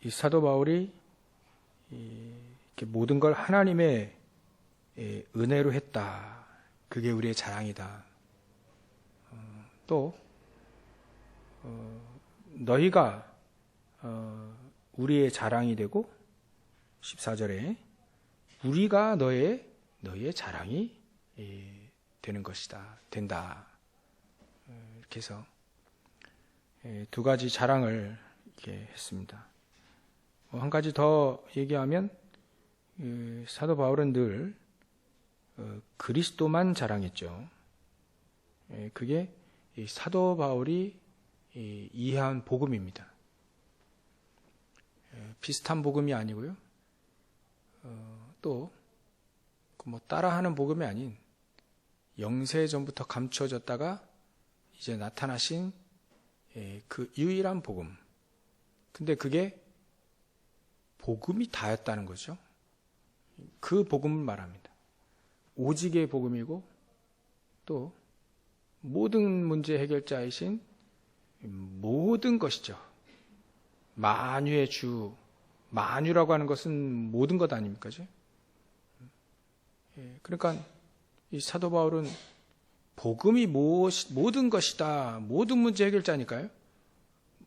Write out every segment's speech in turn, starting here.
이 사도 바울이 이렇게 모든 걸 하나님의 은혜로 했다. 그게 우리의 자랑이다. 또 너희가 우리의 자랑이 되고 14절에 우리가 너의 자랑이 되는 것이다. 된다. 이렇게 해서 두 가지 자랑을 이렇게 했습니다. 한 가지 더 얘기하면 사도 바울은 늘 그리스도만 자랑했죠. 그게 사도 바울이 이해한 복음입니다. 비슷한 복음이 아니고요. 또 뭐 따라하는 복음이 아닌 영세 전부터 감춰졌다가 이제 나타나신 그 유일한 복음. 근데 그게 복음이 다였다는 거죠. 그 복음을 말합니다. 오직의 복음이고 또 모든 문제 해결자이신 모든 것이죠. 만유의 주, 만유라고 하는 것은 모든 것 아닙니까? 그러니까 이 사도 바울은 복음이 모든 것이다, 모든 문제 해결자니까요.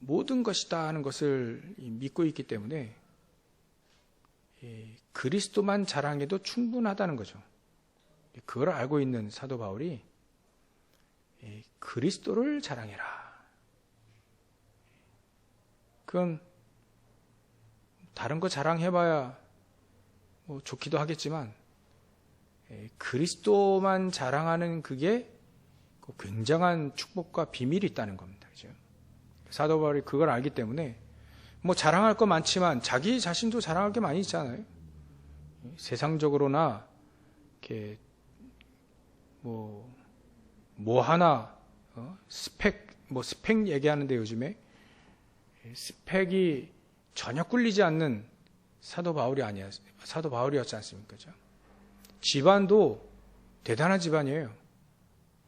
모든 것이다 하는 것을 믿고 있기 때문에 그리스도만 자랑해도 충분하다는 거죠. 그걸 알고 있는 사도 바울이 그리스도를 자랑해라. 그건 다른 거 자랑해봐야 뭐 좋기도 하겠지만 그리스도만 자랑하는 그게 굉장한 축복과 비밀이 있다는 겁니다. 그죠? 사도 바울이 그걸 알기 때문에 뭐 자랑할 거 많지만 자기 자신도 자랑할 게 많이 있잖아요. 세상적으로나 이렇게 뭐 하나 스펙 얘기하는데 요즘에 스펙이 전혀 꿀리지 않는 사도 바울이었지 않습니까? 그죠? 집안도 대단한 집안이에요.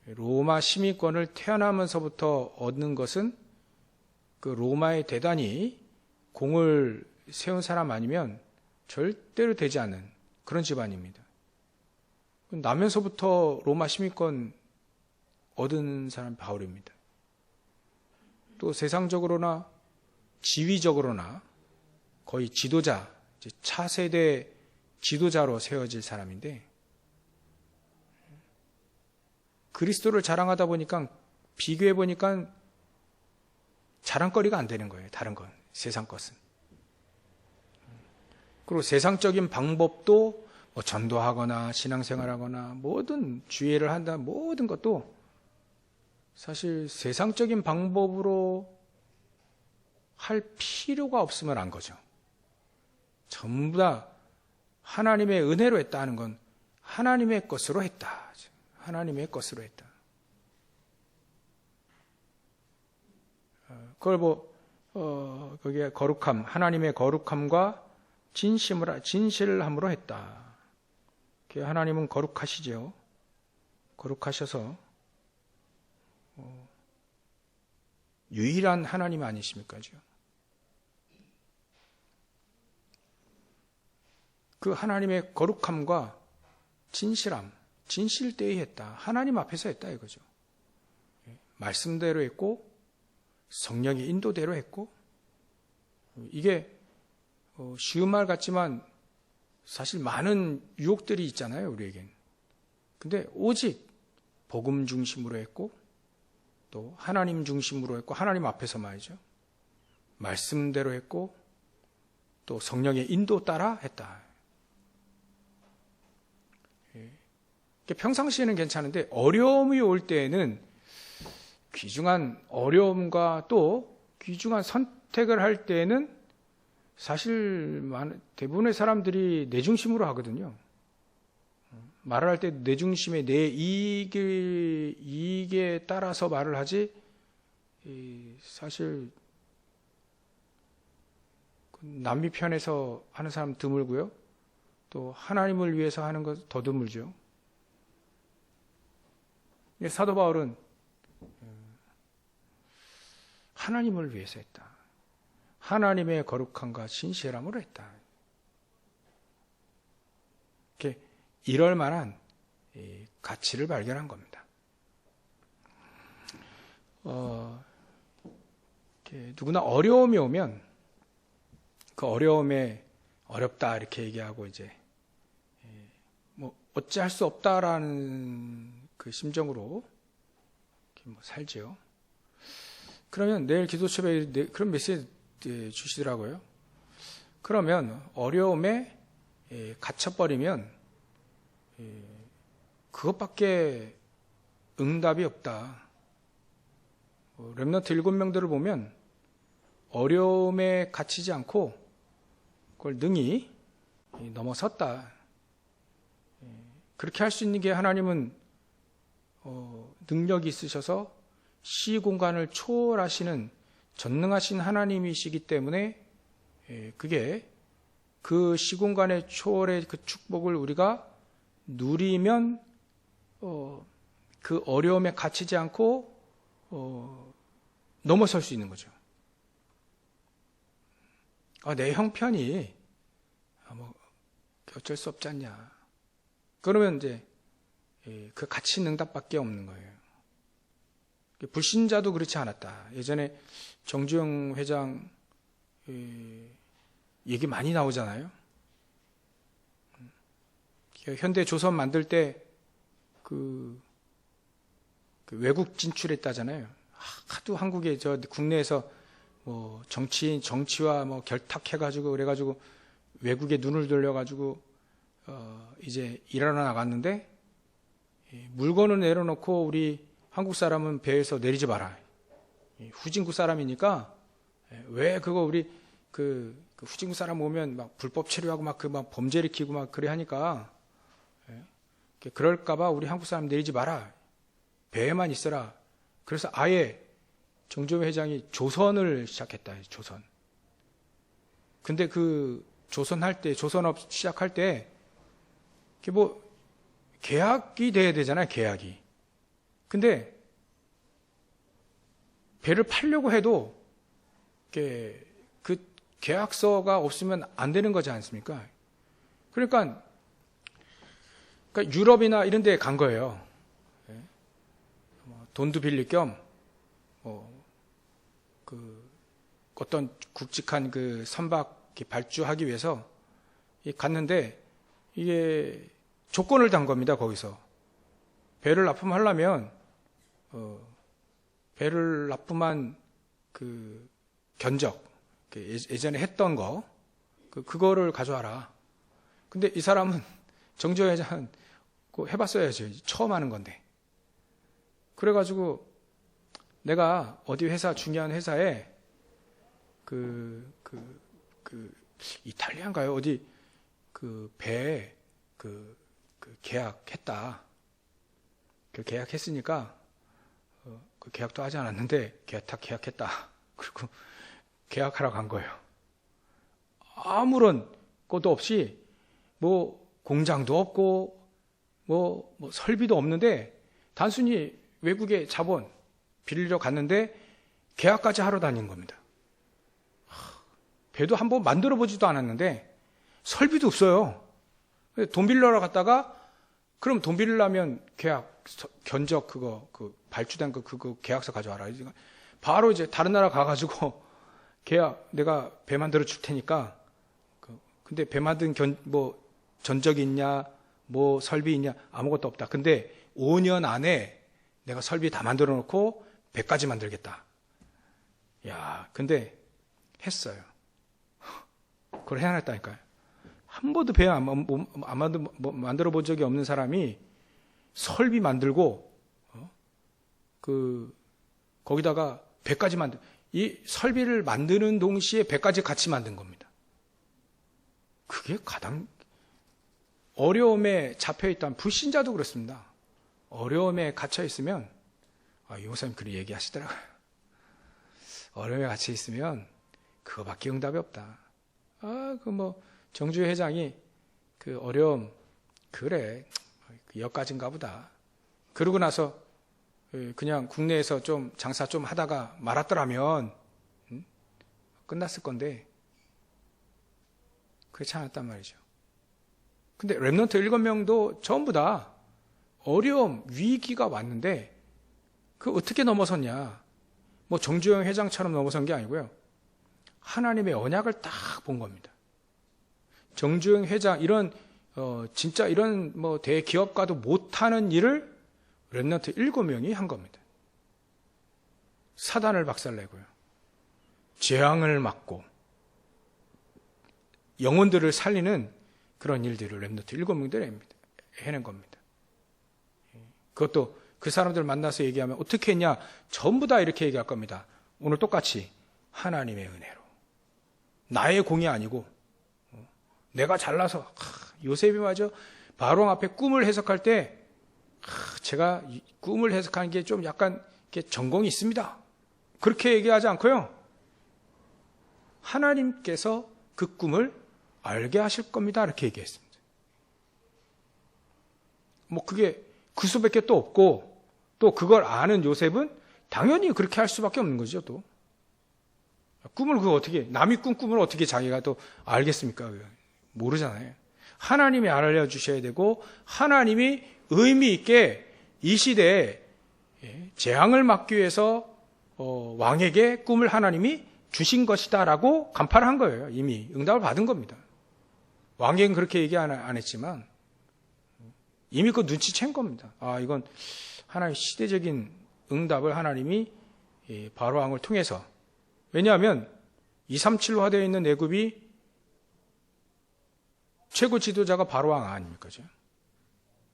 로마 시민권을 태어나면서부터 얻는 것은 그 로마에 대단히 공을 세운 사람 아니면 절대로 되지 않는 그런 집안입니다. 나면서부터 로마 시민권 얻은 사람 바울입니다. 또 세상적으로나 지위적으로나 거의 지도자, 차세대 지도자로 세워질 사람인데 그리스도를 자랑하다 보니까 비교해 보니까 자랑거리가 안 되는 거예요. 다른 건, 세상 것은. 그리고 세상적인 방법도 뭐 전도하거나 신앙생활하거나 모든 주의를 한다 모든 것도 사실 세상적인 방법으로 할 필요가 없으면 안 거죠. 전부 다 하나님의 은혜로 했다는 건 하나님의 것으로 했다. 하나님의 것으로 했다. 그걸 거기에 거룩함, 하나님의 거룩함과 진실함으로 했다. 하나님은 거룩하시죠. 거룩하셔서 유일한 하나님 아니십니까? 그 하나님의 거룩함과 진실되이 했다. 하나님 앞에서 했다 이거죠. 말씀대로 했고 성령의 인도대로 했고 이게 쉬운 말 같지만 사실 많은 유혹들이 있잖아요. 우리에겐. 근데 오직 복음 중심으로 했고 또 하나님 중심으로 했고 하나님 앞에서 말이죠. 말씀대로 했고 또 성령의 인도 따라 했다. 평상시에는 괜찮은데 어려움이 올 때에는 귀중한 어려움과 또 귀중한 선택을 할 때에는 사실 대부분의 사람들이 내 중심으로 하거든요. 말을 할 때 내 중심에 내 이익에 따라서 말을 하지 사실 남미 편에서 하는 사람 드물고요. 또 하나님을 위해서 하는 것 더 드물죠. 사도 바울은 하나님을 위해서 했다. 하나님의 거룩함과 신실함으로 했다. 이렇게 이럴 만한 가치를 발견한 겁니다. 누구나 어려움이 오면 그 어려움에 어렵다 이렇게 얘기하고 이제 뭐 어찌할 수 없다라는 그 심정으로 살지요. 그러면 내일 기도첩에 그런 메시지 주시더라고요. 그러면 어려움에 갇혀버리면 그것밖에 응답이 없다. 렘넌트 7명들을 보면 어려움에 갇히지 않고 그걸 능히 넘어섰다. 그렇게 할 수 있는 게 하나님은 능력이 있으셔서 시공간을 초월하시는 전능하신 하나님이시기 때문에 그게 그 시공간의 초월의 그 축복을 우리가 누리면 그 어려움에 갇히지 않고 넘어설 수 있는 거죠. 내 형편이 뭐 어쩔 수 없지 않냐. 그러면 이제 그 가치 응답밖에 없는 거예요. 불신자도 그렇지 않았다. 예전에 정주영 회장 얘기 많이 나오잖아요. 현대 조선 만들 때 그 외국 진출했다잖아요. 하도 한국에 국내에서 뭐 정치와 뭐 결탁해가지고 그래가지고 외국에 눈을 돌려가지고 이제 일하러 나갔는데 물건을 내려놓고 우리 한국 사람은 배에서 내리지 마라. 후진국 사람이니까 왜 그거 우리 그 후진국 사람 오면 막 불법 체류하고 막 범죄 일으키고 막 그래 하니까 그럴까봐 우리 한국 사람 내리지 마라. 배에만 있어라. 그래서 아예 정주영 회장이 조선을 시작했다. 조선. 근데 그 조선업 시작할 때 뭐 계약이 돼야 되잖아요. 계약이. 근데 배를 팔려고 해도 그 계약서가 없으면 안 되는 거지 않습니까? 그러니까 유럽이나 이런 데에 간 거예요. 돈도 빌릴 겸 어떤 굵직한 그 선박 발주하기 위해서 갔는데 이게 조건을 단 겁니다. 거기서 배를 납품하려면 배를 납품한 그 견적 예전에 했던 거 그거를 가져와라. 근데 이 사람은 정주영 회장은 해봤어야죠. 처음 하는 건데. 그래가지고 내가 어디 회사 중요한 회사에 이탈리아인가요? 어디 배에 계약했다. 그 계약했으니까 그 계약도 하지 않았는데 계약했다. 그리고 계약하러 간 거예요. 아무런 것도 없이 뭐 공장도 없고 뭐 설비도 없는데 단순히 외국의 자본 빌리러 갔는데 계약까지 하러 다닌 겁니다. 배도 한번 만들어 보지도 않았는데 설비도 없어요. 돈 빌려러 갔다가 그럼 돈 빌리려면 계약 견적 발주된 그거 계약서 가져와라. 바로 이제 다른 나라 가가지고 계약 내가 배 만들어 줄 테니까 근데 배 만든 전적이 있냐 뭐 설비 있냐 아무것도 없다. 근데 5년 안에 내가 설비 다 만들어 놓고 배까지 만들겠다. 야, 근데 했어요. 그걸 해냈다니까요. 한 번도 배 안 만들어 본 적이 없는 사람이 설비 만들고 거기다가 배까지 이 설비를 만드는 동시에 배까지 같이 만든 겁니다. 그게 가장 어려움에 잡혀 있다면 불신자도 그렇습니다. 어려움에 갇혀 있으면 이 목사님 그렇게 얘기하시더라고요. 어려움에 갇혀 있으면 그거밖에 응답이 없다. 정주영 회장이 그 어려움 그래 여기까지인가 보다. 그러고 나서 그냥 국내에서 좀 장사 좀 하다가 말았더라면 끝났을 건데 그렇지 않았단 말이죠. 근데 렘넌트 7명도 전부 다 어려움, 위기가 왔는데 그 어떻게 넘어섰냐? 뭐 정주영 회장처럼 넘어선 게 아니고요. 하나님의 언약을 딱 본 겁니다. 정주영 회장 이런 진짜 이런 뭐 대기업가도 못하는 일을 렘넌트 7명이 한 겁니다. 사단을 박살내고요. 재앙을 막고 영혼들을 살리는 그런 일들을 렘넌트 7명들이 해낸 겁니다. 그것도 그 사람들 만나서 얘기하면 어떻게 했냐? 전부 다 이렇게 얘기할 겁니다. 오늘 똑같이 하나님의 은혜로. 나의 공이 아니고 내가 잘나서 요셉이 맞아 바로 앞에 꿈을 해석할 때 제가 꿈을 해석하는 게 좀 약간 전공이 있습니다. 그렇게 얘기하지 않고요. 하나님께서 그 꿈을 알게 하실 겁니다. 이렇게 얘기했습니다. 뭐 그게 그 수밖에 또 없고 또 그걸 아는 요셉은 당연히 그렇게 할 수밖에 없는 거죠. 또 꿈을 그거 어떻게 남이 꾼 꿈을 어떻게 자기가 또 알겠습니까? 모르잖아요. 하나님이 알려주셔야 되고 하나님이 의미 있게 이 시대에 재앙을 막기 위해서 왕에게 꿈을 하나님이 주신 것이다라고 간파를 한 거예요. 이미 응답을 받은 겁니다. 왕에게는 그렇게 얘기 안 했지만 이미 그 눈치챈 겁니다. 아, 이건 하나님의 시대적인 응답을 하나님이 바로 왕을 통해서, 왜냐하면 237로 되어 있는 애굽이 최고 지도자가 바로 왕 아닙니까?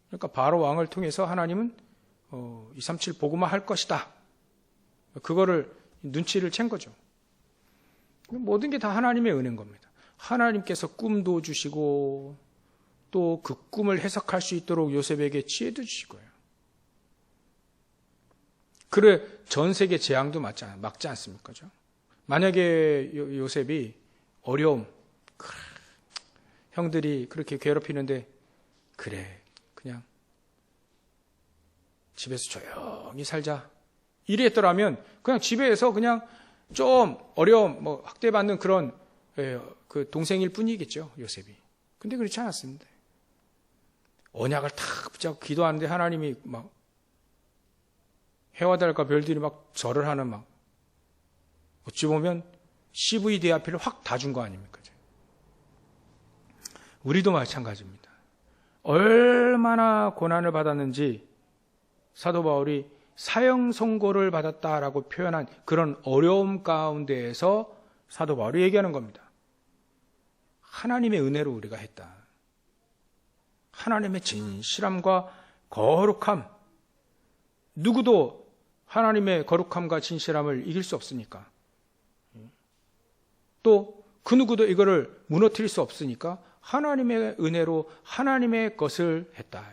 그러니까 바로 왕을 통해서 하나님은 237 보고만 할 것이다. 그거를 눈치를 챈 거죠. 모든 게 다 하나님의 은혜인 겁니다. 하나님께서 꿈도 주시고 또 그 꿈을 해석할 수 있도록 요셉에게 지혜도 주시고요. 그래 전 세계 재앙도 막지 않습니까? 만약에 요셉이 어려움, 형들이 그렇게 괴롭히는데 그래 그냥 집에서 조용히 살자 이랬더라면 그냥 집에서 그냥 좀 어려움, 뭐 학대받는 그런 그 동생일 뿐이겠죠, 요셉이. 근데 그렇지 않았습니다. 언약을 탁 붙잡고 기도하는데 하나님이 막 해와 달과 별들이 막 절을 하는 막 어찌 보면 CVDIP를 확 다 준 거 아닙니까? 우리도 마찬가지입니다. 얼마나 고난을 받았는지 사도 바울이 사형 선고를 받았다라고 표현한 그런 어려움 가운데에서 사도 바울이 얘기하는 겁니다. 하나님의 은혜로 우리가 했다. 하나님의 진실함과 거룩함. 누구도 하나님의 거룩함과 진실함을 이길 수 없으니까. 또 그 누구도 이거를 무너뜨릴 수 없으니까 하나님의 은혜로 하나님의 것을 했다.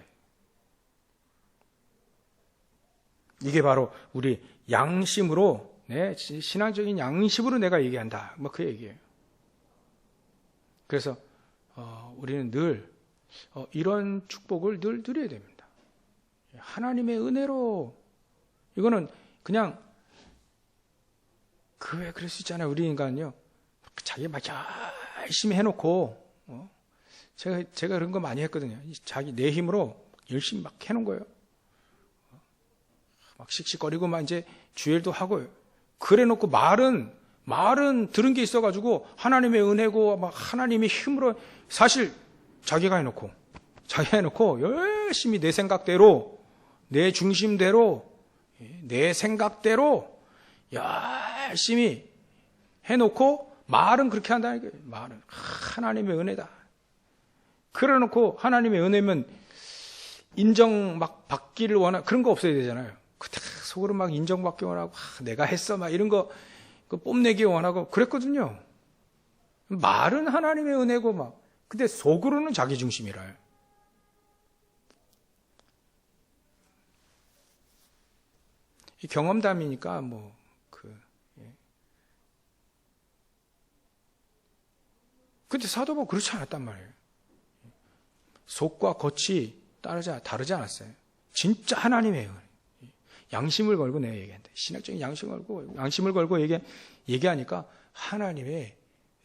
이게 바로 우리 양심으로, 신앙적인 양심으로 내가 얘기한다. 뭐 그 얘기예요. 그래서 우리는 늘 이런 축복을 늘 누려야 됩니다. 하나님의 은혜로. 이거는 그냥 왜 그럴 수 있잖아요. 우리 인간은요. 자기 막 열심히 해놓고 제가 그런 거 많이 했거든요. 자기 내 힘으로 열심히 막 해놓은 거예요. 막 씩씩거리고 막 이제 주일도 하고요. 그래놓고 말은 들은 게 있어가지고 하나님의 은혜고 막 하나님의 힘으로 사실 자기가 해놓고 열심히 내 생각대로 내 중심대로 내 생각대로 열심히 해놓고 말은 그렇게 한다는 거예요. 말은 하나님의 은혜다. 그래놓고 하나님의 은혜면 인정 막 받기를 그런 거 없어야 되잖아요. 그때 속으로 막 인정받기 원하고 내가 했어 막 이런 거 뽐내기 원하고 그랬거든요. 말은 하나님의 은혜고 막 근데 속으로는 자기 중심이라요. 이 경험담이니까 근데 사도 바울 그렇지 않았단 말이에요. 속과 겉이 다르지 않았어요. 진짜 하나님의 은혜. 양심을 걸고 내가 얘기한다. 신학적인 양심을 걸고 얘기하니까 하나님의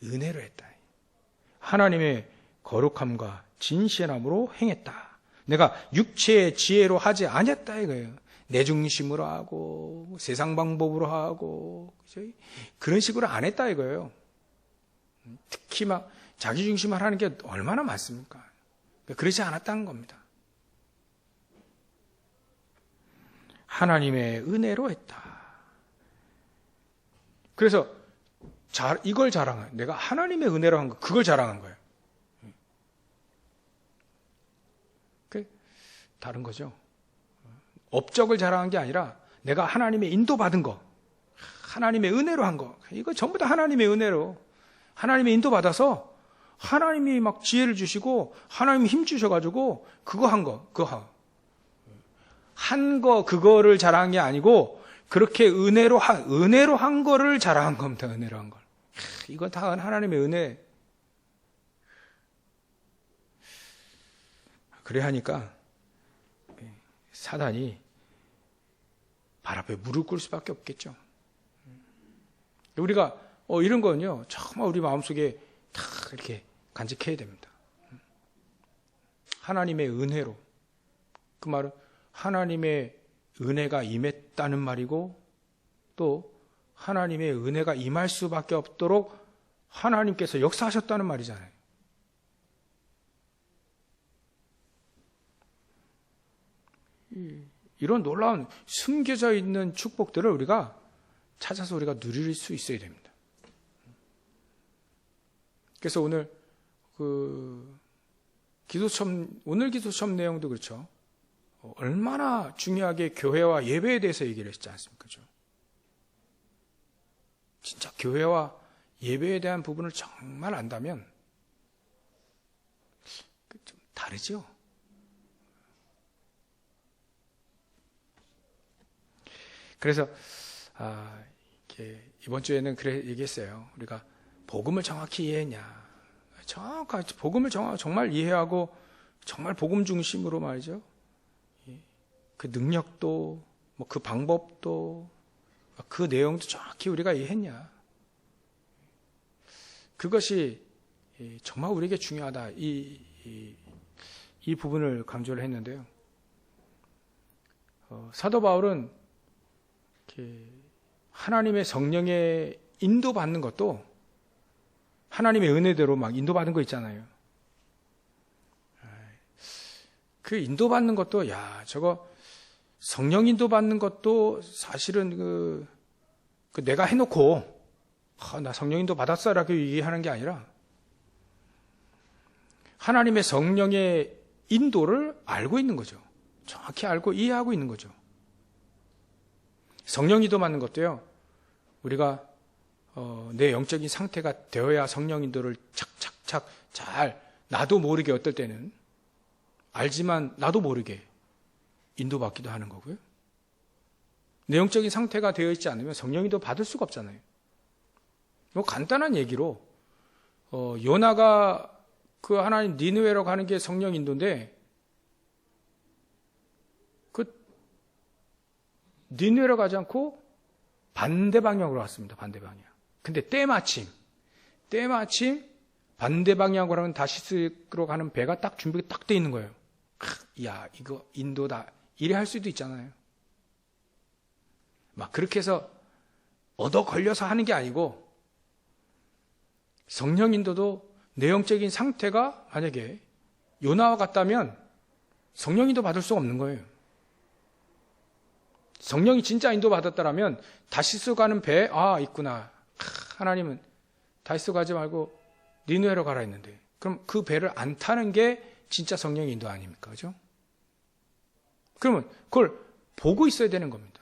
은혜로 했다. 하나님의 거룩함과 진실함으로 행했다. 내가 육체의 지혜로 하지 아니었다 이거예요. 내 중심으로 하고 세상 방법으로 하고 그런 식으로 안 했다 이거예요. 특히 막 자기 중심을 하는 게 얼마나 많습니까? 그러지 않았다는 겁니다. 하나님의 은혜로 했다. 그래서 이걸 자랑한 거예요. 내가 하나님의 은혜로 한 거, 그걸 자랑한 거예요. 다른 거죠. 업적을 자랑한 게 아니라 내가 하나님의 인도받은 거, 하나님의 은혜로 한 거, 이거 전부 다 하나님의 은혜로, 하나님의 인도받아서 하나님이 막 지혜를 주시고 하나님이 힘 주셔가지고 그거 한 거, 그거를 자랑한 게 아니고 그렇게 은혜로 한 거를 자랑한 겁니다. 은혜로 한 걸. 이거 다 하나님의 은혜. 그래 하니까 사단이 발 앞에 무릎 꿇을 수밖에 없겠죠. 우리가 이런 거는요, 정말 우리 마음속에 다 이렇게 간직해야 됩니다. 하나님의 은혜로. 그 말은 하나님의 은혜가 임했다는 말이고 또 하나님의 은혜가 임할 수밖에 없도록 하나님께서 역사하셨다는 말이잖아요. 이런 놀라운 숨겨져 있는 축복들을 우리가 찾아서 우리가 누릴 수 있어야 됩니다. 그래서 오늘 오늘 기도처럼 내용도 그렇죠. 얼마나 중요하게 교회와 예배에 대해서 얘기를 했지 않습니까? 그렇죠? 진짜 교회와 예배에 대한 부분을 정말 안다면 좀 다르죠. 그래서 이번 주에는 그래 얘기했어요. 우리가 복음을 정확히 이해했냐? 복음을 정말 이해하고 정말 복음 중심으로 말이죠. 그 능력도 그 방법도 그 내용도 정확히 우리가 이해했냐? 그것이 정말 우리에게 중요하다. 이 부분을 강조를 했는데요. 사도 바울은 하나님의 성령에 인도받는 것도 하나님의 은혜대로 막 인도받은 거 있잖아요. 그 인도받는 것도 저거 성령 인도받는 것도 사실은 내가 해놓고 나 성령 인도 받았어라고 얘기하는 게 아니라 하나님의 성령의 인도를 알고 있는 거죠. 정확히 알고 이해하고 있는 거죠. 성령 인도 받는 것도요. 우리가 내 영적인 상태가 되어야 성령 인도를 착착착 잘 나도 모르게 어떨 때는 알지만 나도 모르게 인도받기도 하는 거고요. 내 영적인 상태가 되어 있지 않으면 성령 인도 받을 수가 없잖아요. 간단한 얘기로 요나가 그 하나님 니느웨로 가는 게 성령 인도인데 니느웨로 가지 않고 반대 방향으로 왔습니다. 반대 방향. 근데 때마침 반대 방향으로 다시스로 가는 배가 딱 준비가 딱 돼 있는 거예요. 이거 인도다. 이래 할 수도 있잖아요. 막 그렇게 해서 얻어 걸려서 하는 게 아니고 성령 인도도 내용적인 상태가 만약에 요나와 같다면 성령 인도 받을 수가 없는 거예요. 성령이 진짜 인도 받았다라면 다시스 가는 배 있구나. 하나님은 다시스 가지 말고 니느웨로 가라 했는데 그럼 그 배를 안 타는 게 진짜 성령 인도 아닙니까? 그죠? 그러면 그걸 보고 있어야 되는 겁니다.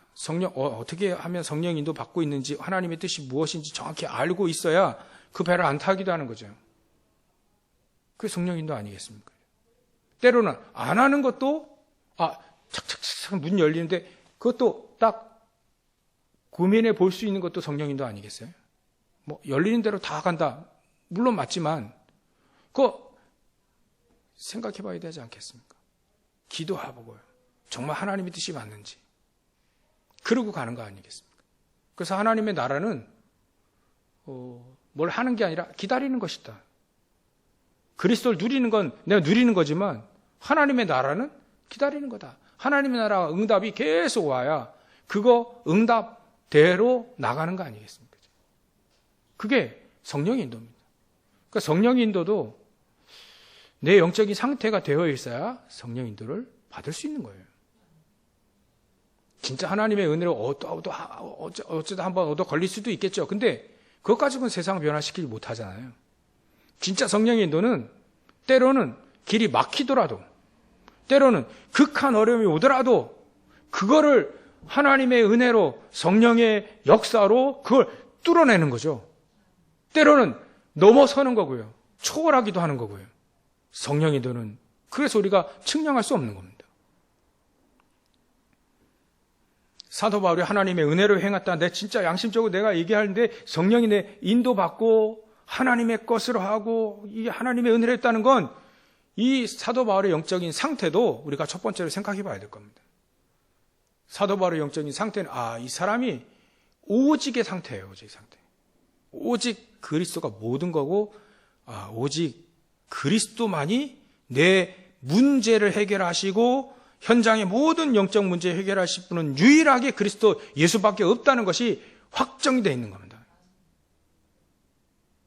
어떻게 하면 성령 인도 받고 있는지 하나님의 뜻이 무엇인지 정확히 알고 있어야 그 배를 안 타기도 하는 거죠. 그게 성령 인도 아니겠습니까? 때로는 안 하는 것도 착착착 문 열리는데 그것도 딱 고민해 볼 수 있는 것도 성령 인도 아니겠어요? 열리는 대로 다 간다. 물론 맞지만 그거 생각해 봐야 되지 않겠습니까? 기도해보고요. 정말 하나님의 뜻이 맞는지. 그러고 가는 거 아니겠습니까? 그래서 하나님의 나라는 뭘 하는 게 아니라 기다리는 것이다. 그리스도를 누리는 건 내가 누리는 거지만 하나님의 나라는 기다리는 거다. 하나님의 나라 응답이 계속 와야 그거 응답대로 나가는 거 아니겠습니까? 그게 성령의 인도입니다. 그러니까 성령의 인도도 내 영적인 상태가 되어 있어야 성령의 인도를 받을 수 있는 거예요. 진짜 하나님의 은혜로 어쩌다 한번 얻어 걸릴 수도 있겠죠. 근데 그것 가지고는 세상 변화시키지 못하잖아요. 진짜 성령의 인도는 때로는 길이 막히더라도, 때로는 극한 어려움이 오더라도 그거를 하나님의 은혜로 성령의 역사로 그걸 뚫어내는 거죠. 때로는 넘어서는 거고요. 초월하기도 하는 거고요. 성령의 인도는 그래서 우리가 측량할 수 없는 겁니다. 사도 바울이 하나님의 은혜로 행했다. 내 진짜 양심적으로 내가 얘기하는데 성령이 내 인도받고 하나님의 것으로 하고 이게 하나님의 은혜로 했다는 건 이 사도 바울의 영적인 상태도 우리가 첫 번째로 생각해 봐야 될 겁니다. 사도 바울의 영적인 상태는 이 사람이 오직의 상태예요. 오직 상태. 오직 그리스도가 모든 거고 오직 그리스도만이 내 문제를 해결하시고 현장의 모든 영적 문제 해결하실 분은 유일하게 그리스도 예수밖에 없다는 것이 확정이 되어 있는 겁니다.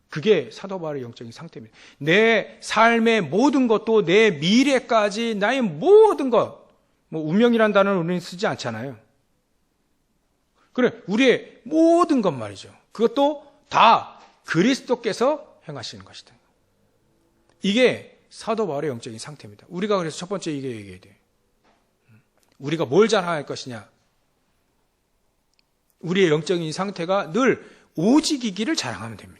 그게 사도 바울의 영적인 상태입니다. 내 삶의 모든 것도 내 미래까지 나의 모든 것, 운명이란 단어는 우리는 쓰지 않잖아요. 그래, 우리의 모든 것 말이죠. 그것도 다 그리스도께서 행하시는 것이다. 이게 사도 바울의 영적인 상태입니다. 우리가 그래서 첫 번째 이게 얘기해야 돼요. 우리가 뭘 자랑할 것이냐? 우리의 영적인 상태가 늘 오직이기를 자랑하면 됩니다.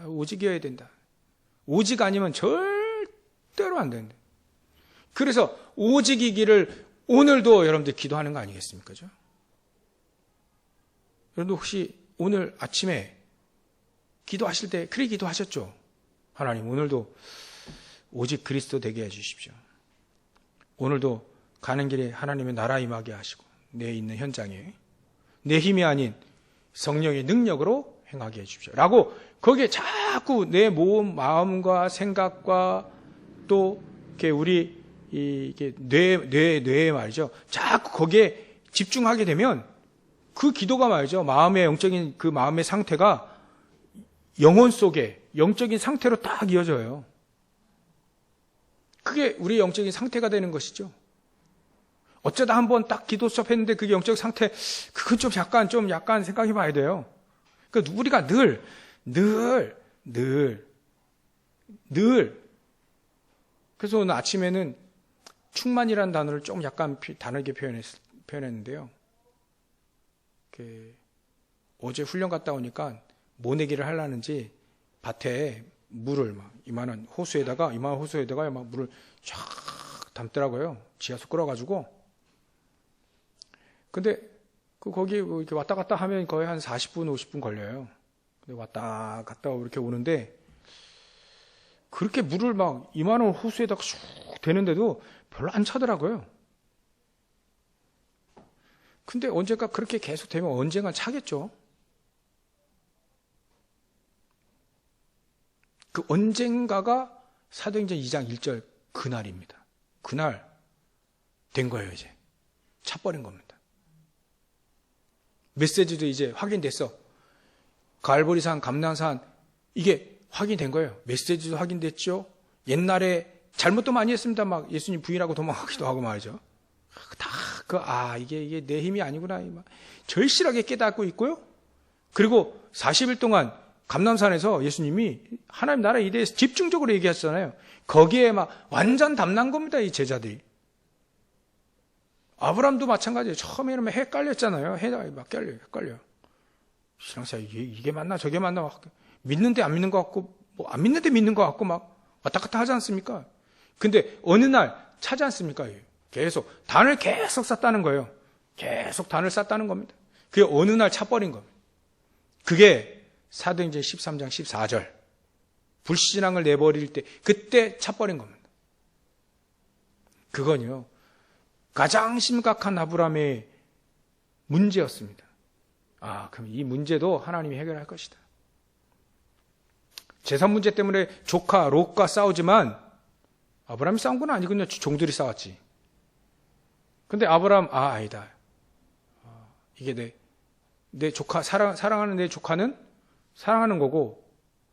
오직이어야 된다. 오직 아니면 절대로 안 된다. 그래서 오직이기를 오늘도 여러분들 기도하는 거 아니겠습니까? 여러분들 혹시 오늘 아침에 기도하실 때 그렇게 기도하셨죠? 하나님 오늘도 오직 그리스도 되게 해주십시오. 오늘도 가는 길에 하나님의 나라 임하게 하시고 내 있는 현장에 내 힘이 아닌 성령의 능력으로 행하게 해주십시오. 라고 거기에 자꾸 내 마음과 생각과 또 이렇게 우리 이게 뇌에 말이죠. 자꾸 거기에 집중하게 되면 그 기도가 말이죠. 마음의 영적인 그 마음의 상태가 영혼 속에 영적인 상태로 딱 이어져요. 그게 우리의 영적인 상태가 되는 것이죠. 어쩌다 한번 딱 기도 수업했는데 그게 영적 상태, 그건 좀 약간 생각해 봐야 돼요. 그러니까 우리가 늘. 그래서 오늘 아침에는 충만이라는 단어를 좀 약간 다르게 표현했는데요. 어제 훈련 갔다 오니까 모내기를 하려는지 밭에 물을 막 이만한 호수에다가 막 물을 쫙 담더라고요. 지하수 끌어가지고. 근데 거기 이렇게 왔다 갔다 하면 거의 한 40분, 50분 걸려요. 근데 왔다 갔다 이렇게 오는데 그렇게 물을 막 이만한 호수에다가 쑥 대는데도 별로 안 차더라고요. 근데 언젠가 그렇게 계속 되면 언젠가 차겠죠. 그 언젠가가 사도행전 2장 1절 그날입니다. 그날 된 거예요, 이제. 차버린 겁니다. 메시지도 이제 확인됐어. 갈보리산, 감난산, 이게 확인된 거예요. 메시지도 확인됐죠. 옛날에 잘못도 많이 했습니다. 막 예수님 부인하고 도망가기도 하고 말이죠. 이게 내 힘이 아니구나. 절실하게 깨닫고 있고요. 그리고 40일 동안 감남산에서 예수님이 하나님 나라에 대해서 집중적으로 얘기했잖아요. 거기에 막 완전 담난 겁니다, 이 제자들이. 아브라함도 마찬가지예요. 처음에는 막 헷갈렸잖아요. 막 헷갈려. 신앙사 이게 맞나 저게 맞나 믿는데 안 믿는 것 같고 안 믿는데 믿는 것 같고 막 왔다 갔다 하지 않습니까? 근데 어느 날 차지 않습니까? 계속 단을 계속 쌓다는 거예요. 계속 단을 쌓다는 겁니다. 그게 어느 날 차버린 겁니다. 그게 사도행전 13장 14절 불신앙을 내버릴 때 그때 차버린 겁니다. 그건요 가장 심각한 아브라함의 문제였습니다. 그럼 이 문제도 하나님이 해결할 것이다. 재산 문제 때문에 조카 롯과 싸우지만 아브라함이 싸운 건 아니군요. 종들이 싸웠지. 근데 아브라함 아니다. 이게 내 조카 사랑하는 내 조카는 사랑하는 거고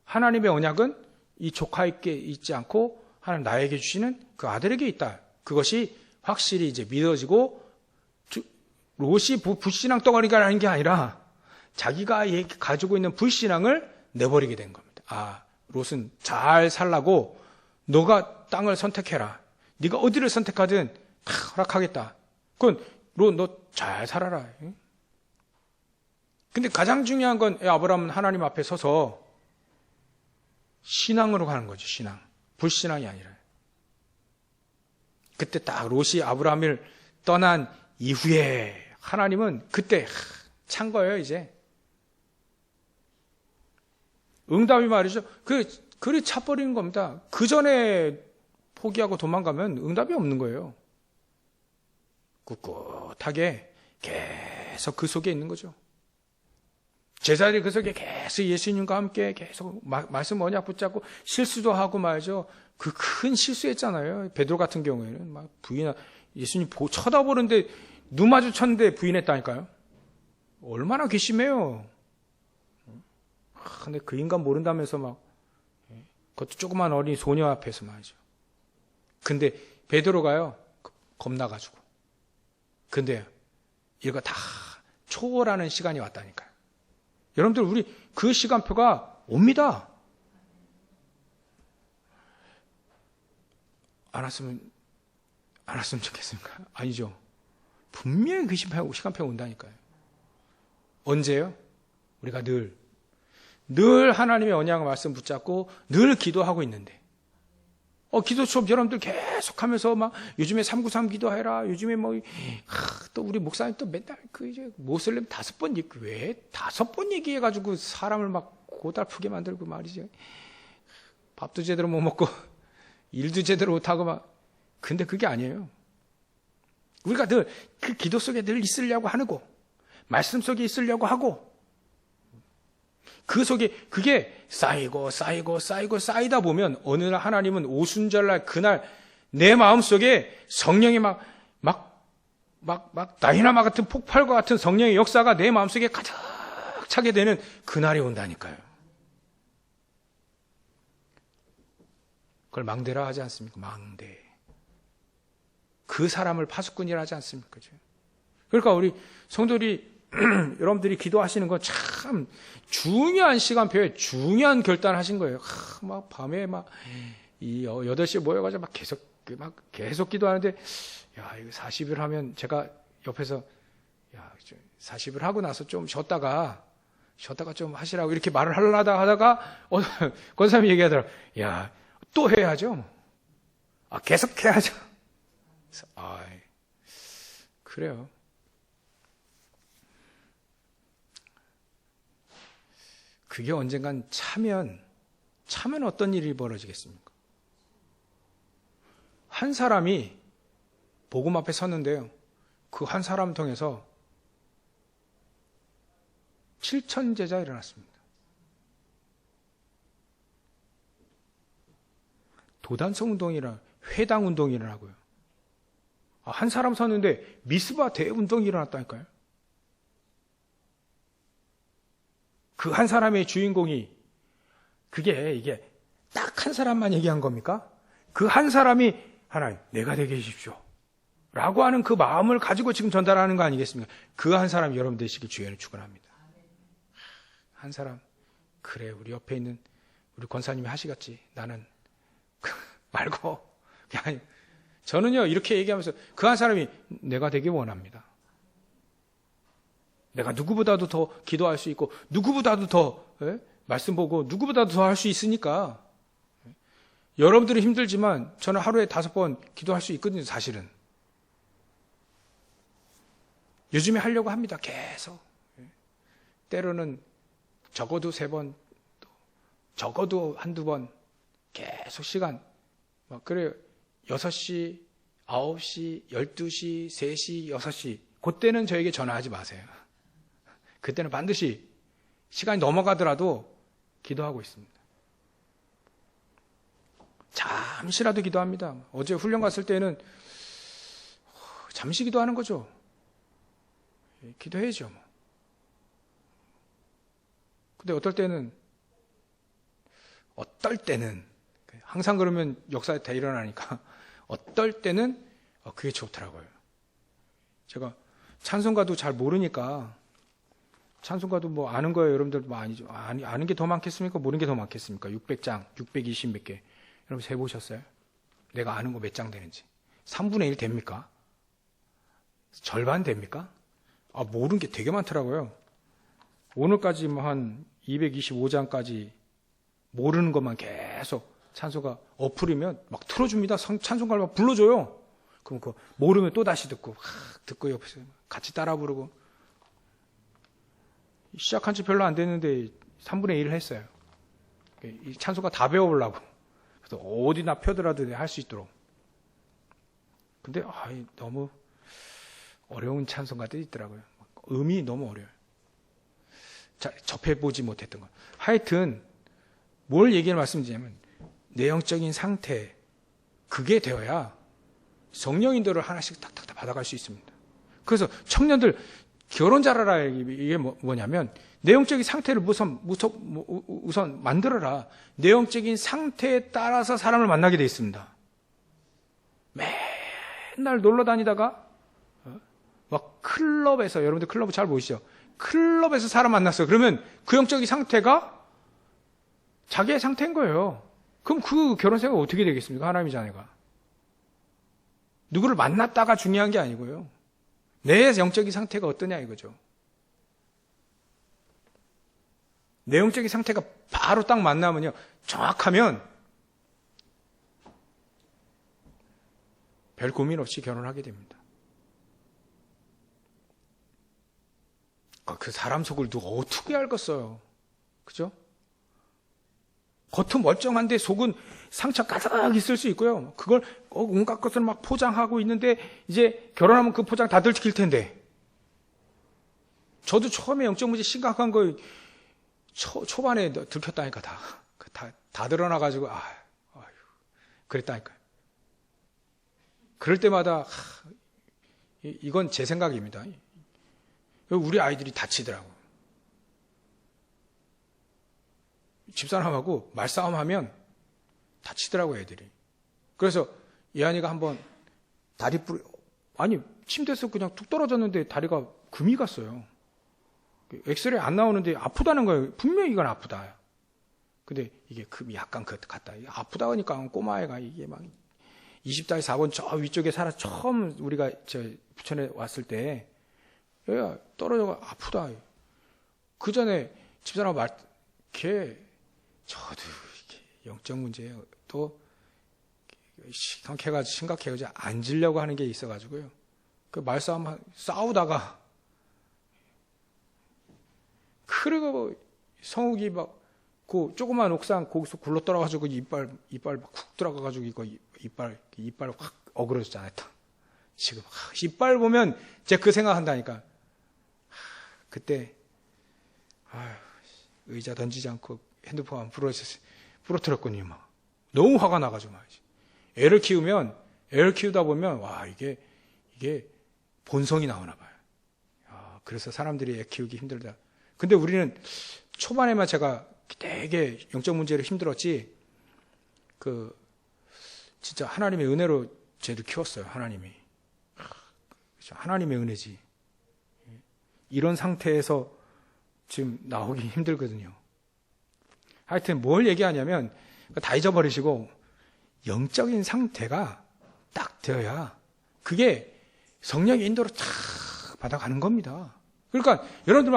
하나님의 언약은 이 조카에게 있지 않고 하나님 나에게 주시는 그 아들에게 있다. 그것이 확실히 이제 믿어지고 롯이 불신앙 덩어리가 라는 게 아니라 자기가 가지고 있는 불신앙을 내버리게 된 겁니다. 롯은 잘 살라고 너가 땅을 선택해라. 네가 어디를 선택하든 다 허락하겠다. 그건 롯 너 잘 살아라. 근데 가장 중요한 건 아브라함은 하나님 앞에 서서 신앙으로 가는 거죠. 신앙. 불신앙이 아니라. 그때 딱 롯이 아브라함을 떠난 이후에 하나님은 그때 찬 거예요. 이제. 응답이 말이죠. 그리 차버리는 겁니다. 그 전에 포기하고 도망가면 응답이 없는 거예요. 꿋꿋하게 계속 그 속에 있는 거죠. 제자들이 그 속에 계속 예수님과 함께 계속 말씀 언약 붙잡고 실수도 하고 말이죠. 그 큰 실수했잖아요. 베드로 같은 경우에는 막 예수님 쳐다보는데 눈 마주쳤는데 부인했다니까요. 얼마나 괘씸해요. 근데 그 인간 모른다면서 막 그것도 조그만 어린 소녀 앞에서 말이죠. 근데 베드로가요 겁나가지고. 근데 이거 다 초월하는 시간이 왔다니까요. 여러분들 우리 그 시간표가 옵니다. 안 왔으면 좋겠습니까? 아니죠. 분명히 그 시간표가 온다니까요. 언제요? 우리가 늘 하나님의 언약의 말씀 붙잡고 늘 기도하고 있는데 기도 수업 여러분들 계속하면서 막 요즘에 393 기도해라. 요즘에 또 우리 목사님 또 맨날 이제 모슬렘 5번 왜 5번 얘기해가지고 사람을 막 고달프게 만들고 말이죠. 밥도 제대로 못 먹고 일도 제대로 못하고 막. 근데 그게 아니에요. 우리가 늘 그 기도 속에 늘 있으려고 하는 거, 말씀 속에 있으려고 하고, 그 속에 그게 쌓이다 보면 어느 날 하나님은 오순절날 그날 내 마음속에 성령이 막 다이나마 같은 폭발과 같은 성령의 역사가 내 마음속에 가득 차게 되는 그날이 온다니까요. 그걸 망대라 하지 않습니까? 망대. 그 사람을 파수꾼이라 하지 않습니까? 그러니까 우리 성도들이 여러분들이 기도하시는 건 참 중요한 시간표에 중요한 결단하신 거예요. 막 밤에 이 8시에 모여가지고 계속 기도하는데, 야, 이거 40일 하면 제가 옆에서, 야, 40일 하고 나서 좀 쉬었다가 좀 하시라고 이렇게 말을 하다가, 권사님이 얘기하더라고요. 야, 또 해야죠. 계속 해야죠. 그래요. 그게 언젠간 차면 어떤 일이 벌어지겠습니까? 한 사람이 복음 앞에 섰는데요. 그 한 사람 통해서 7천 제자 일어났습니다. 도단성 운동이라 회당 운동이 일어나고요. 한 사람 섰는데 미스바 대운동이 일어났다니까요. 그 한 사람의 주인공이 이게 딱 한 사람만 얘기한 겁니까? 그 한 사람이 하나님 내가 되게 해주십시오 라고 하는 그 마음을 가지고 지금 전달하는 거 아니겠습니까? 그 한 사람이 여러분 되시길 주의를 축원합니다. 한 사람 그래 우리 옆에 있는 우리 권사님이 하시겠지. 나는 말고 그냥 저는요 이렇게 얘기하면서 그 한 사람이 내가 되길 원합니다. 내가 누구보다도 더 기도할 수 있고 누구보다도 더 말씀 보고 누구보다도 더 할 수 있으니까 여러분들이 힘들지만 저는 하루에 5번 기도할 수 있거든요. 사실은 요즘에 하려고 합니다. 계속 때로는 적어도 3번 적어도 1-2번 계속 시간 그래요. 6시, 9시, 12시, 3시, 6시 그때는 저에게 전화하지 마세요. 그때는 반드시 시간이 넘어가더라도 기도하고 있습니다. 잠시라도 기도합니다. 어제 훈련 갔을 때는 잠시 기도하는 거죠. 기도해야죠. 근데 어떨 때는 항상 그러면 역사에 다 일어나니까 어떨 때는 그게 좋더라고요. 제가 찬송가도 잘 모르니까 찬송가도 뭐 아는 거예요. 여러분들 뭐 아니죠. 아는 게 더 많겠습니까? 모르는 게 더 많겠습니까? 600장, 620 몇 개. 여러분 세보셨어요? 내가 아는 거 몇 장 되는지. 3분의 1 됩니까? 절반 됩니까? 모르는 게 되게 많더라고요. 오늘까지 뭐 한 225장까지 모르는 것만 계속 찬송가 어플이면 막 틀어줍니다. 찬송가를 막 불러줘요. 그럼 그 모르면 또 다시 듣고 옆에서 같이 따라 부르고. 시작한 지 별로 안 됐는데 3분의 1을 했어요. 이 찬송가 다 배워보려고. 그래서 어디나 펴더라도 할 수 있도록. 근데 너무 어려운 찬송가들이 있더라고요. 음이 너무 어려워요. 접해보지 못했던 거. 하여튼 뭘 얘기를 말씀드리냐면 내용적인 상태, 그게 되어야 성령 인도를 하나씩 탁탁 받아갈 수 있습니다. 그래서 청년들 결혼 잘하라, 이게 뭐냐면 내용적인 상태를 우선 만들어라. 내용적인 상태에 따라서 사람을 만나게 돼 있습니다. 맨날 놀러 다니다가 막 클럽에서, 여러분들 클럽 잘 보시죠? 클럽에서 사람 만났어요. 그러면 그 영적인 상태가 자기의 상태인 거예요. 그럼 그 결혼 생활 어떻게 되겠습니까? 하나님의 자녀가. 누구를 만났다가 중요한 게 아니고요. 내 영적인 상태가 어떠냐 이거죠. 내 영적인 상태가 바로 딱 만나면요. 정확하면 별 고민 없이 결혼하게 됩니다. 그 사람 속을 누가 어떻게 알겠어요. 그죠? 겉은 멀쩡한데 속은 상처 가득 있을 수 있고요. 그걸 온갖 것을 막 포장하고 있는데 이제 결혼하면 그 포장 다 들킬 텐데. 저도 처음에 영적 문제 심각한 거 초반에 들켰다니까 다 드러나가지고 그랬다니까요. 그럴 때마다 이건 제 생각입니다. 우리 아이들이 다치더라고요. 집사람하고 말싸움하면 다치더라고요, 애들이. 그래서 예한이가 한번 침대에서 그냥 툭 떨어졌는데 다리가 금이 갔어요. 엑스레이 안 나오는데 아프다는 거예요. 분명히 이건 아프다. 근데 이게 금이 약간 같다. 아프다 하니까 꼬마애가 이게 막 20달 4번 저 위쪽에 처음 우리가 부천에 왔을 때 얘가 떨어져가 아프다. 그 전에 집사람 저도 영적 문제예요. 또 심각해가지고 앉으려고 하는 게 있어가지고요. 그 말싸움 싸우다가 그리고 성욱이 막 그 조그만 옥상 거기서 굴러 떨어가지고 이빨 막 쿡 들어가가지고 이거 이빨 확 어그러졌잖아요. 지금 이빨 보면 제가 그 생각한다니까. 그때 의자 던지지 않고 핸드폰 부러뜨렸군요. 막 너무 화가 나가지고 말이지. 애를 키우다 보면 이게 본성이 나오나 봐요. 그래서 사람들이 애 키우기 힘들다. 근데 우리는 초반에만 제가 되게 영적 문제로 힘들었지. 진짜 하나님의 은혜로 쟤를 키웠어요. 하나님이. 하나님의 은혜지. 이런 상태에서 지금 나오기 힘들거든요. 하여튼 뭘 얘기하냐면 다 잊어버리시고 영적인 상태가 딱 되어야 그게 성령의 인도로 탁 받아가는 겁니다. 그러니까 여러분들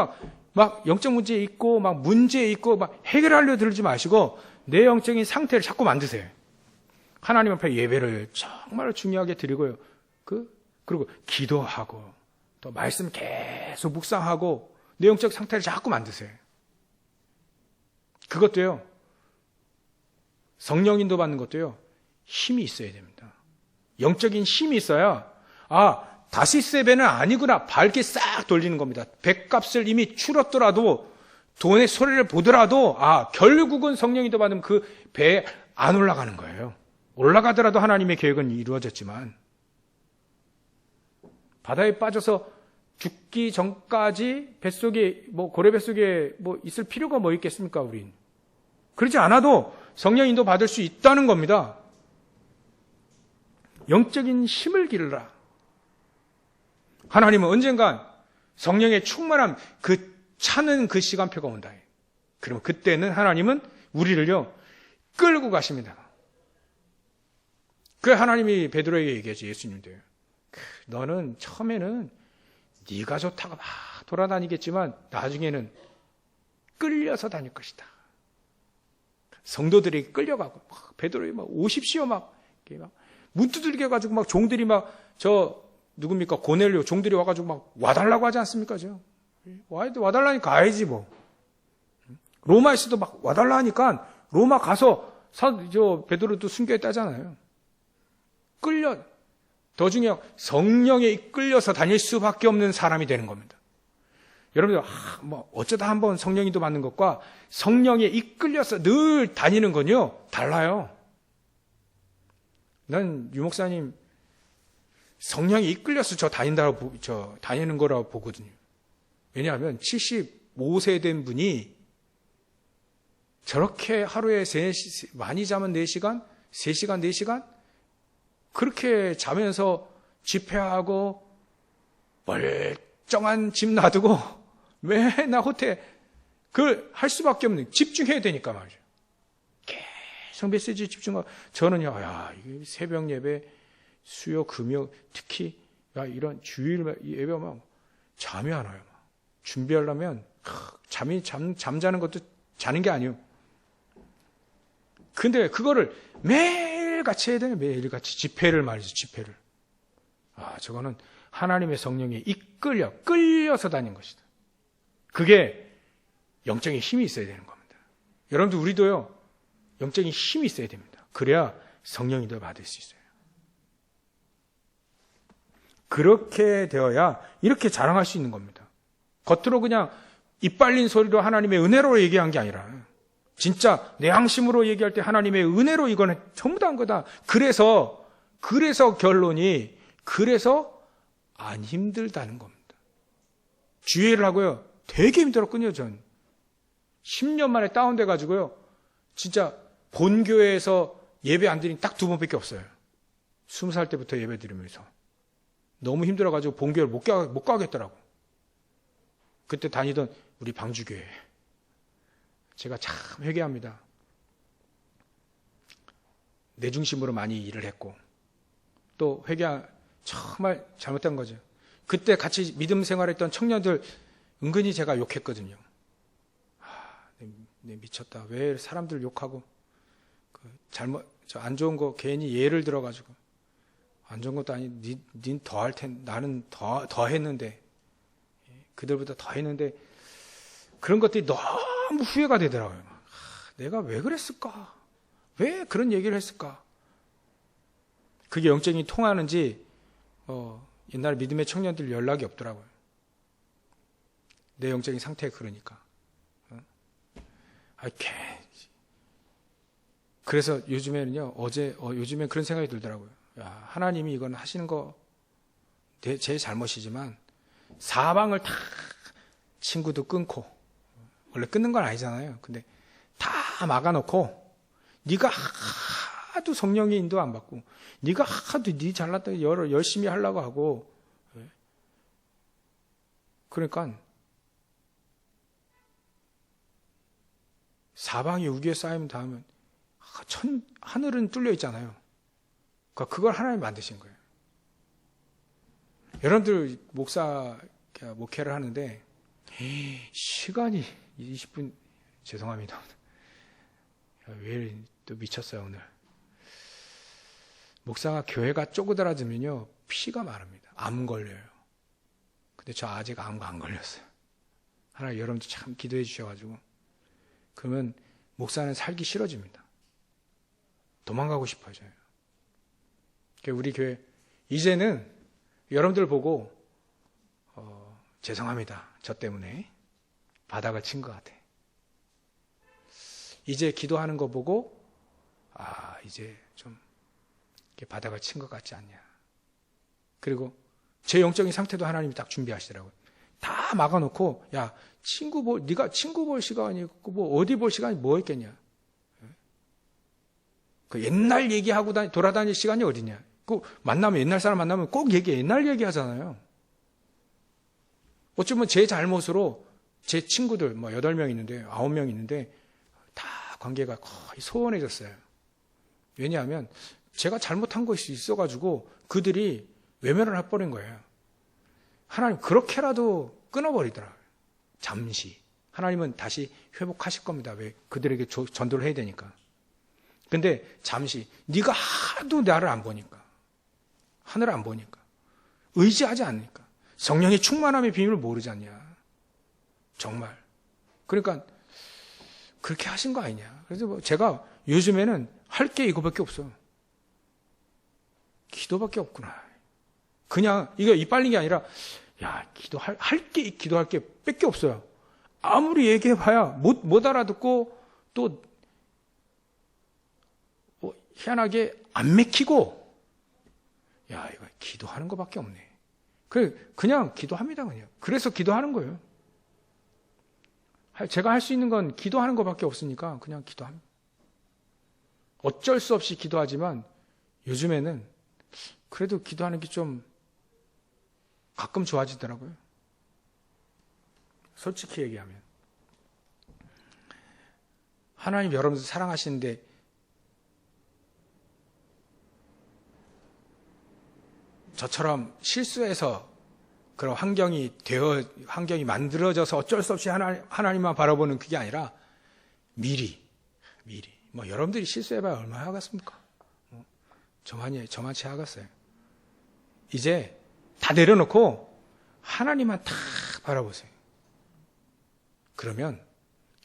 막 영적 문제 있고 막 문제 있고 막 해결하려 들지 마시고 내 영적인 상태를 자꾸 만드세요. 하나님 앞에 예배를 정말 중요하게 드리고요. 그리고 기도하고 또 말씀 계속 묵상하고 내 영적 상태를 자꾸 만드세요. 그것도요. 성령 인도 받는 것도요. 힘이 있어야 됩니다. 영적인 힘이 있어야 다시세배는 아니구나. 밝게 싹 돌리는 겁니다. 백값을 이미 치렀더라도 돈의 손해를 보더라도 결국은 성령이 더 받으면 그 배에 안 올라가는 거예요. 올라가더라도 하나님의 계획은 이루어졌지만 바다에 빠져서 죽기 전까지 뱃속에 고래 뱃속에 있을 필요가 뭐 있겠습니까, 우린? 그렇지 않아도 성령 인도 받을 수 있다는 겁니다. 영적인 힘을 기르라. 하나님은 언젠간 성령의 충만함, 차는 그 시간표가 온다. 그러면 그때는 하나님은 우리를요 끌고 가십니다. 그 하나님이 베드로에게 얘기하지, 예수님도요. 너는 처음에는 네가 좋다고 막 돌아다니겠지만 나중에는 끌려서 다닐 것이다. 성도들이 끌려가고 베드로에 오십시오 문 두들겨 가지고 종들이 누굽니까? 고넬료 종들이 와가지고 와달라고 하지 않습니까? 와달라니까 가야지 뭐. 로마에서도 와달라 하니까 로마 가서 베드로도 순교했다잖아요. 더 중요한 성령에 이끌려서 다닐 수밖에 없는 사람이 되는 겁니다. 여러분들 어쩌다 한번 성령인도 받는 것과 성령에 이끌려서 늘 다니는 건요 달라요. 난 유목사님 성령에 이끌려서 다니는 거라고 보거든요. 왜냐하면 75세 된 분이 저렇게 하루에 많이 자면 4시간, 3시간, 4시간 그렇게 자면서 집회하고 멀쩡한 집 놔두고 맨날 호텔 할 수밖에 없는, 집중해야 되니까 말이죠. 계속 메시지 집중하고 저는요, 이게 새벽 예배, 수요, 금요, 특히 이런 주일 예배만 잠이 안 와요. 준비하려면 잠자는 것도 자는 게 아니에요. 근데 그거를 매일같이 해야 돼요. 매일같이 집회를 말이죠. 집회를. 저거는 하나님의 성령에 끌려서 다닌 것이다. 그게 영적인 힘이 있어야 되는 겁니다. 여러분들 우리도요 영적인 힘이 있어야 됩니다. 그래야 성령이 더 받을 수 있어요. 그렇게 되어야 이렇게 자랑할 수 있는 겁니다. 겉으로 그냥 입 빨린 소리로 하나님의 은혜로 얘기한 게 아니라 진짜 내 양심으로 얘기할 때 하나님의 은혜로 이거는 전부 다 한 거다. 그래서 결론이 안 힘들다는 겁니다. 주의를 하고요. 되게 힘들었군요, 전. 10년 만에 다운돼 가지고요. 진짜 본교회에서 예배 안 드린 딱 2번밖에 없어요. 20살 때부터 예배 드리면서. 너무 힘들어 가지고 본교회를 못 가겠더라고. 그때 다니던 우리 방주교회. 제가 참 회개합니다. 내 중심으로 많이 일을 했고 또 정말 잘못된 거죠. 그때 같이 믿음 생활했던 청년들 은근히 제가 욕했거든요. 내 미쳤다. 왜 사람들 욕하고 안 좋은 거 괜히 예를 들어가지고 안 좋은 것도 아니 닌 더 할 텐데 나는 더 했는데 그들보다 더 했는데 그런 것들이 너무 후회가 되더라고요. 내가 왜 그랬을까? 왜 그런 얘기를 했을까? 그게 영적인 통하는지 옛날 믿음의 청년들 연락이 없더라고요. 내 영적인 상태가 그러니까. 그래서 요즘에는요, 요즘엔 그런 생각이 들더라고요. 하나님이 이건 하시는 거 제 잘못이지만 사방을 다 친구도 끊고 원래 끊는 건 아니잖아요. 근데 다 막아놓고 네가 하도 성령의 인도 안 받고 네가 하도 네 잘났다 열심히 하려고 하고 그러니까 사방이 우기에 쌓이면 닿으면 하늘은 뚫려 있잖아요. 그러니까 그걸 하나님 만드신 거예요. 여러분들 목회를 하는데 시간이 20분 죄송합니다. 왜 또 미쳤어요 오늘. 목사가 교회가 쪼그라들면요 피가 마릅니다. 암 걸려요. 근데 저 아직 암 안 걸렸어요. 하나님 여러분도 참 기도해 주셔가지고 그러면 목사는 살기 싫어집니다. 도망가고 싶어져요. 우리 교회 이제는 여러분들 보고 죄송합니다. 저 때문에 바닥을 친 것 같아. 이제 기도하는 거 보고 이제 좀 바닥을 친 것 같지 않냐. 그리고 제 영적인 상태도 하나님이 딱 준비하시더라고요. 다 막아놓고 야 네가 친구 볼 시간이 있고 뭐 어디 볼 시간이 뭐 있겠냐. 그 옛날 얘기하고 돌아다닐 시간이 어디냐. 그 만나면 옛날 사람 만나면 꼭 옛날 얘기하잖아요. 어쩌면 제 잘못으로 제 친구들 8명 있는데 9명 있는데 다 관계가 거의 소원해졌어요. 왜냐하면 제가 잘못한 것이 있어가지고 그들이 외면을 해버린 거예요. 하나님 그렇게라도 끊어버리더라고요. 잠시. 하나님은 다시 회복하실 겁니다. 왜? 그들에게 전도를 해야 되니까. 근데 잠시 네가 하도 나를 안 보니까, 하늘을 안 보니까, 의지하지 않으니까, 성령의 충만함의 비밀을 모르지 않냐. 정말. 그러니까 그렇게 하신 거 아니냐. 그래서 제가 요즘에는 할 게 이거밖에 없어. 기도밖에 없구나. 그냥 이거 이빨린 게 아니라 기도할 게 밖에 없어요. 아무리 얘기해봐야 못 알아듣고 또 희한하게 안 맥히고 이거 기도하는 것밖에 없네. 그냥 기도합니다. 그냥. 그래서 기도하는 거예요. 제가 할 수 있는 건 기도하는 것밖에 없으니까 그냥 기도합니다. 어쩔 수 없이 기도하지만 요즘에는 그래도 기도하는 게 좀 가끔 좋아지더라고요. 솔직히 얘기하면. 하나님 여러분들 사랑하시는데 저처럼 실수해서 그런 환경이 만들어져서 어쩔 수 없이 하나님만 바라보는 그게 아니라 미리 여러분들이 실수해봐야 얼마나 하겠습니까? 저만치 하겠어요. 이제 다 내려놓고 하나님만 다 바라보세요. 그러면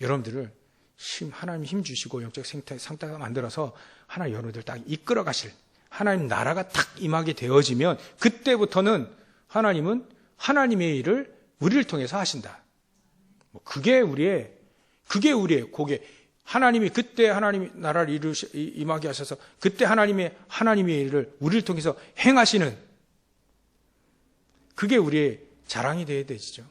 여러분들을 하나님 힘 주시고 영적 상태가 만들어서 하나님 여러분들 딱 이끌어 가실 하나님 나라가 딱 임하게 되어지면 그때부터는 하나님은 하나님의 일을 우리를 통해서 하신다. 그게 우리의 고개. 하나님이 그때 하나님의 나라를 임하게 하셔서 그때 하나님의 일을 우리를 통해서 행하시는 그게 우리의 자랑이 되어야 되죠.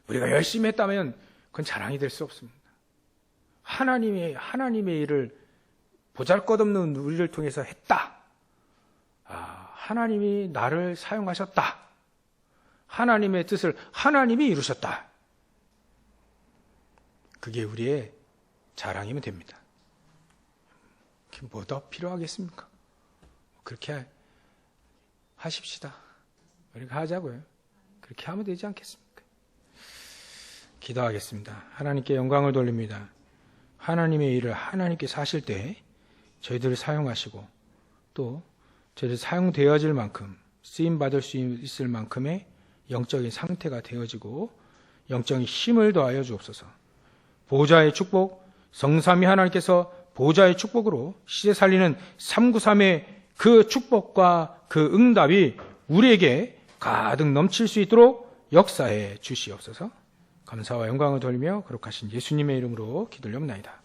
우리가 열심히 했다면 그건 자랑이 될 수 없습니다. 하나님의 일을 보잘것없는 우리를 통해서 했다. 하나님이 나를 사용하셨다. 하나님의 뜻을 하나님이 이루셨다. 그게 우리의 자랑이면 됩니다. 뭐 더 필요하겠습니까? 그렇게 하십시다. 우리가 하자고요. 그렇게 하면 되지 않겠습니까? 기도하겠습니다. 하나님께 영광을 돌립니다. 하나님의 일을 하나님께서 하실 때 저희들을 사용하시고 또 저희들 사용되어질 만큼 쓰임받을 수 있을 만큼의 영적인 상태가 되어지고 영적인 힘을 더하여 주옵소서. 보호자의 축복, 성삼위 하나님께서 보호자의 축복으로 시대 살리는 393의 그 축복과 그 응답이 우리에게 가득 넘칠 수 있도록 역사해 주시옵소서. 감사와 영광을 돌리며 거룩하신 예수님의 이름으로 기도를 옵나이다.